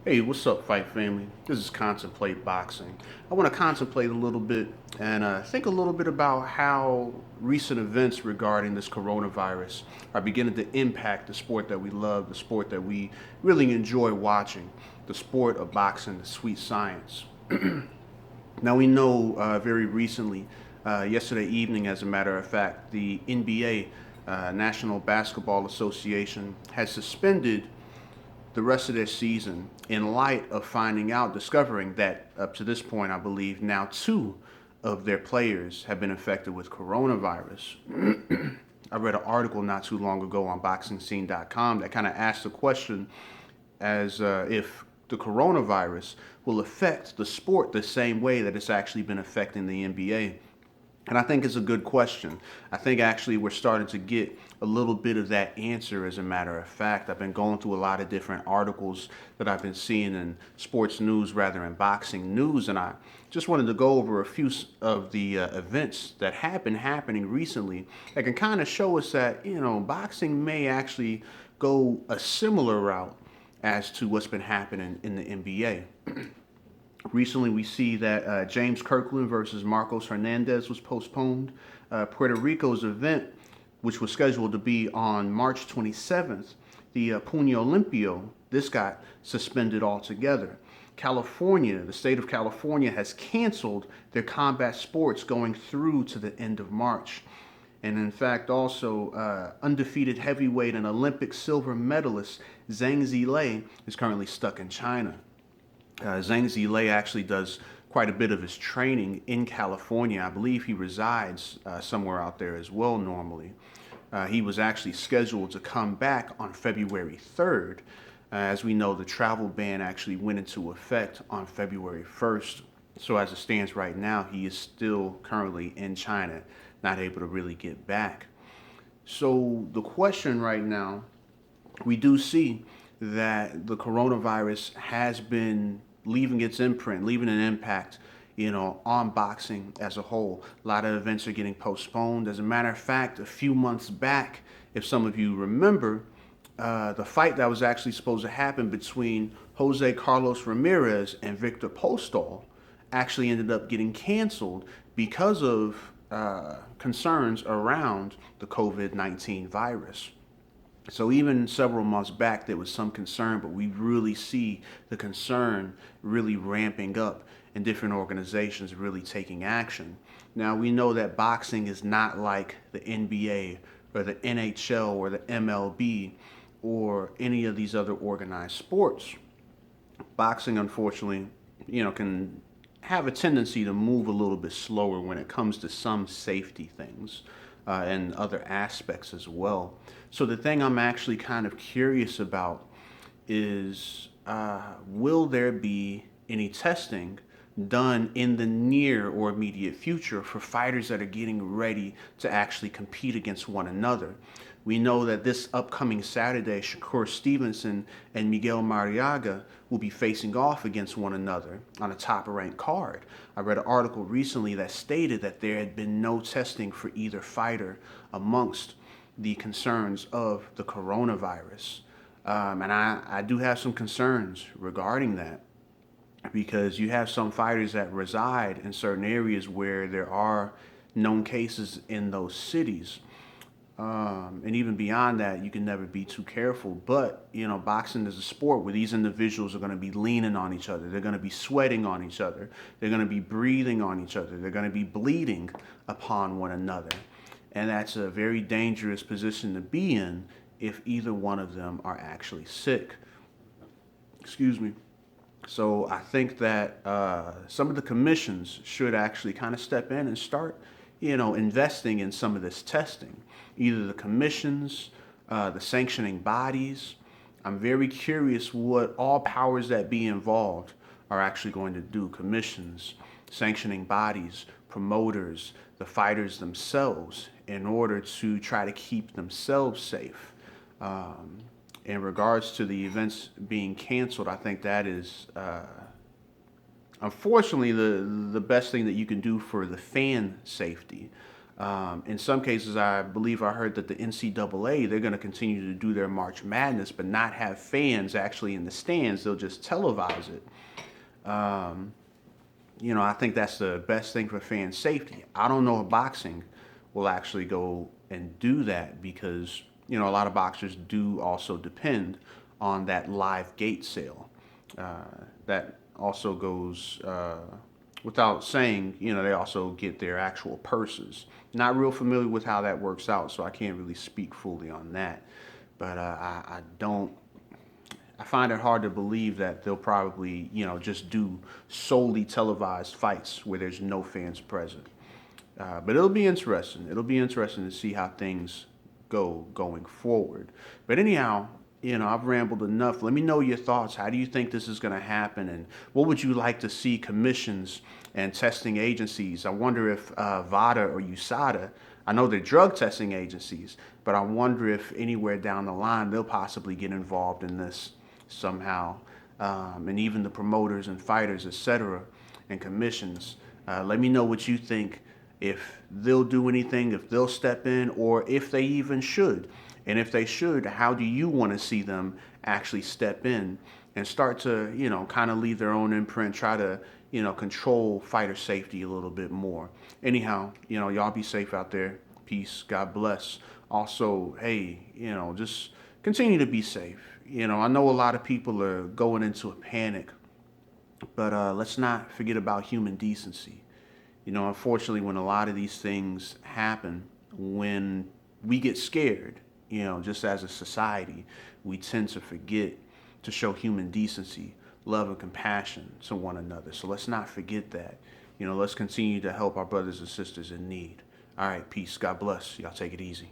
Hey, what's up, Fight Family? This is Contemplate Boxing. I want to contemplate a little bit and think a little bit about how recent events regarding this coronavirus are beginning to impact the sport that we love, the sport that we really enjoy watching, the sport of boxing, the sweet science. Now, we know very recently, yesterday evening, as a matter of fact, the NBA, National Basketball Association, has suspended the rest of their season in light of finding out, discovering that up to this point, I believe now two of their players have been infected with coronavirus. I read an article not too long ago on boxingscene.com that kind of asked the question as if the coronavirus will affect the sport the same way that it's actually been affecting the NBA. And I think it's a good question. I think actually we're starting to get a little bit of that answer, as a matter of fact. I've been going through a lot of different articles that I've been seeing in sports news, rather in boxing news, and I just wanted to go over a few of the events that have been happening recently that can kind of show us that, boxing may actually go a similar route as to what's been happening in the NBA. Recently, we see that James Kirkland versus Marcos Hernandez was postponed. Puerto Rico's event, which was scheduled to be on March 27th, the Puño Limpio, this got suspended altogether. California, the state of California, has canceled their combat sports going through to the end of March. And in fact, also, undefeated heavyweight and Olympic silver medalist Zhang Zilei is currently stuck in China. Zhang Zilei actually does quite a bit of his training in California. I believe he resides somewhere out there as well normally. He was actually scheduled to come back on February 3rd. As we know, the travel ban actually went into effect on February 1st. So as it stands right now, he is still currently in China, not able to really get back. So the question right now, we do see that the coronavirus has been leaving its imprint, leaving an impact, on boxing as a whole. A lot of events are getting postponed. As a matter of fact, a few months back, if some of you remember, the fight that was actually supposed to happen between Jose Carlos Ramirez and Victor Postol actually ended up getting canceled because of concerns around the COVID-19 virus. So even several months back, there was some concern, but we really see the concern really ramping up and different organizations really taking action. Now, we know that boxing is not like the NBA or the NHL or the MLB or any of these other organized sports. Boxing, unfortunately, can have a tendency to move a little bit slower when it comes to some safety things and other aspects as well. So the thing I'm actually kind of curious about is will there be any testing done in the near or immediate future for fighters that are getting ready to actually compete against one another? We know that this upcoming Saturday, Shakur Stevenson and Miguel Mariaga will be facing off against one another on a top-ranked card. I read an article recently that stated that there had been no testing for either fighter amongst the concerns of the coronavirus. And I do have some concerns regarding that because you have some fighters that reside in certain areas where there are known cases in those cities. And even beyond that, you can never be too careful. But, boxing is a sport where these individuals are going to be leaning on each other. They're going to be sweating on each other. They're going to be breathing on each other. They're going to be bleeding upon one another. And that's a very dangerous position to be in if either one of them are actually sick. Excuse me. So I think that some of the commissions should actually kind of step in and start, investing in some of this testing. Either the commissions, the sanctioning bodies. I'm very curious what all powers that be involved are actually going to do. Commissions, sanctioning bodies, promoters, the fighters themselves, in order to try to keep themselves safe. In regards to the events being canceled, I think that is unfortunately the best thing that you can do for the fan safety. In some cases, I believe I heard that the NCAA, they're going to continue to do their March Madness, but not have fans actually in the stands. They'll just televise it. Um, I think that's the best thing for fan safety. I don't know if boxing will actually go and do that because, a lot of boxers do also depend on that live gate sale. That also goes without saying, they also get their actual purses. Not real familiar with how that works out, so I can't really speak fully on that. But I don't I find it hard to believe that they'll probably, just do solely televised fights where there's no fans present. But it'll be interesting. It'll be interesting to see how things go going forward. But anyhow, I've rambled enough. Let me know your thoughts. How do you think this is going to happen? And what would you like to see commissions and testing agencies? I wonder if VADA or USADA, I know they're drug testing agencies, but I wonder if anywhere down the line they'll possibly get involved in this somehow. And even the promoters and fighters, etc., and commissions. Let me know what you think, if they'll do anything, if they'll step in, or if they even should. And if they should, how do you want to see them actually step in and start to, kind of leave their own imprint, try to, control fighter safety a little bit more. Anyhow, y'all be safe out there. Peace. God bless. Also, hey, just continue to be safe. I know a lot of people are going into a panic, but let's not forget about human decency. Unfortunately, when a lot of these things happen, when we get scared, just as a society, we tend to forget to show human decency, love, and compassion to one another. So let's not forget that. Let's continue to help our brothers and sisters in need. All right, peace. God bless. Y'all take it easy.